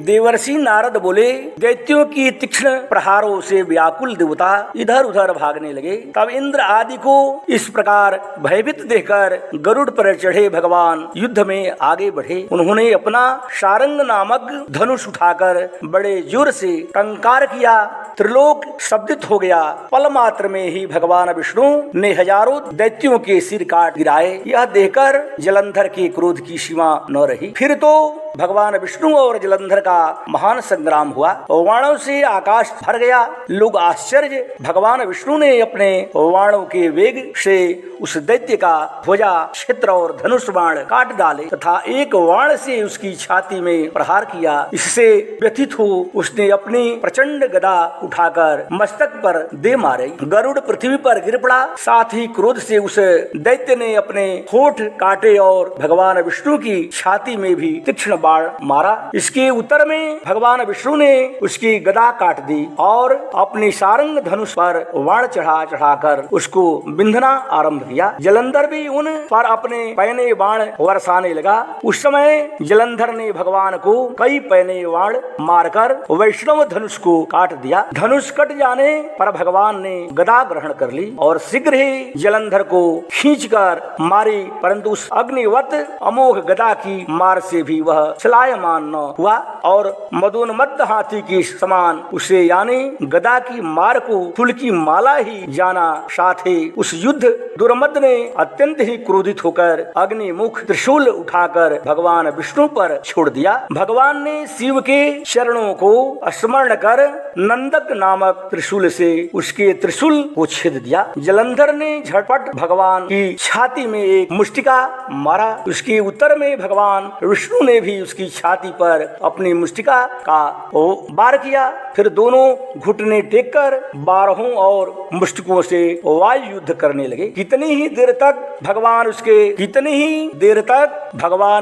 देवर्षि नारद बोले, दैत्यों की तीक्ष्ण प्रहारों से व्याकुल देवता इधर उधर भागने लगे। तब इंद्र आदि को इस प्रकार भयभीत देखकर गरुड़ पर चढ़े भगवान युद्ध में आगे बढ़े। उन्होंने अपना सारंग नामक धनुष उठाकर बड़े जोर से टंकार किया। त्रिलोक शब्दित हो गया। पल मात्र में ही भगवान विष्णु ने हजारों दैत्यों के सिर काट गिराए। यह देखकर जलंधर के क्रोध की सीमा न रही। फिर तो भगवान विष्णु और जलंधर का महान संग्राम हुआ। वाणों से आकाश भर गया। लोग आश्चर्य। भगवान विष्णु ने अपने वाणों के वेग से उस दैत्य का ध्वजा, क्षेत्र और धनुष बाण काट डाले तथा एक बाण से उसकी छाती में प्रहार किया। इससे व्यथित हो उसने अपनी प्रचंड गदा उठाकर मस्तक पर दे मारे। गरुड़ पृथ्वी पर गिर पड़ा। साथ ही क्रोध से उस दैत्य ने अपने होठ काटे और भगवान विष्णु की छाती में भी तीक्ष्ण बाण मारा। इसके उत्तर में भगवान विष्णु ने उसकी गदा काट दी और अपनी सारंग धनुष पर बाण चढ़ाकर उसको बिंधना आरंभ किया। जलंधर भी उन पर अपने पैने बाण बरसाने लगा। उस समय जलंधर ने भगवान को कई पैने बाण मारकर वैष्णव धनुष को काट दिया। धनुष कट जाने पर भगवान ने गदा ग्रहण कर ली और शीघ्र ही जलंधर को खींचकर मारी, परंतु उस अग्निवत अमोघ गदा की मार से भी वह चलायमान न हुआ और मदोन्मत्त हाथी की समान उसे यानी गदा की मार को फूल की माला ही जाना। साथ ही उस युद्ध दुर्मद ने अत्यंत ही क्रोधित होकर अग्निमुख त्रिशूल उठाकर भगवान विष्णु पर छोड़ दिया। भगवान ने शिव के चरणों को स्मरण कर नंदक नामक त्रिशूल से उसके त्रिशूल को छेद दिया। जलंधर ने झटपट भगवान की छाती में एक मुष्टिका मारा। उसके उत्तर में भगवान विष्णु ने भी उसकी छाती पर अपनी मुष्टिका का वार किया। फिर दोनों घुटने टेककर बारहों और मुष्टिकों से वायु युद्ध करने लगे। कितनी ही देर तक भगवान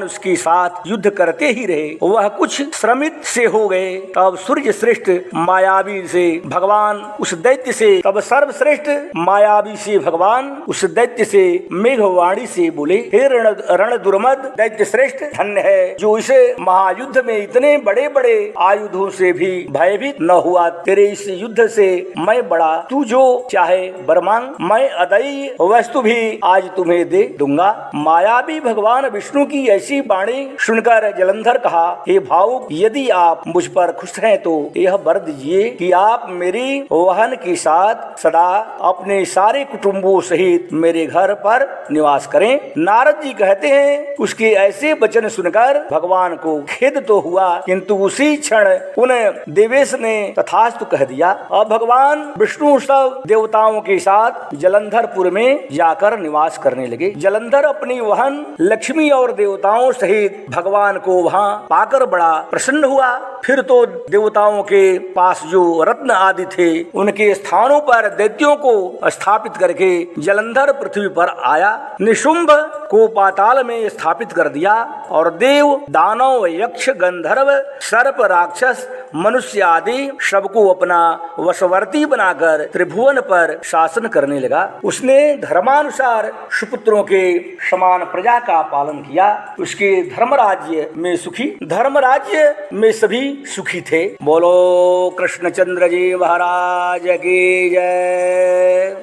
उसके साथ युद्ध करते ही रहे। वह कुछ श्रमित से हो गए। तब सूर्य श्रेष्ठ मायावी से भगवान उस दैत्य से सर्वश्रेष्ठ मायावी से भगवान उस दैत्य से मेघवाणी से बोले, हे रण दुर्मद दैत्य श्रेष्ठ, धन्य है जो इस महायुद्ध में इतने बड़े बड़े आयुधों से भी भयभीत न हुआ। तेरे इस युद्ध से मैं बड़ा, तू जो चाहे वर मांग, मैं अदयी वस्तु भी आज तुम्हें दे दूंगा। मायावी भगवान विष्णु की ऐसी वाणी सुनकर जलंधर कहा, हे भावुक, यदि आप मुझ पर खुश हैं तो यह वर दीजिए कि आप मेरी वाहन के साथ सदा अपने सारे कुटुंबों सहित मेरे घर पर निवास करें। नारद जी कहते हैं, उसके ऐसे वचन सुनकर भगवान को खेद तो हुआ, किंतु उसी क्षण उन देवेश ने तथास्तु कह दिया। अब भगवान विष्णु सब देवताओं के साथ जलंधरपुर में जाकर निवास करने लगे। जलंधर अपनी वहन लक्ष्मी और देवताओं सहित भगवान को वहां पाकर बड़ा प्रसन्न हुआ। फिर तो देवताओं के पास जो रत्न आदि थे उनके स्थानों पर दैत्यों को स्थापित करके जलंधर पृथ्वी पर आया। निशुंभ को पाताल में स्थापित कर दिया और देव, दानव, यक्ष, गंधर्व, सर्प, राक्षस, मनुष्य आदि सबको अपना वशवर्ती बनाकर त्रिभुवन पर शासन करने लगा। उसने धर्मानुसार सुपुत्रों के समान प्रजा का पालन किया। उसके धर्मराज्य में सभी सुखी थे। बोलो कृष्णचंद्र जी महाराज की जय।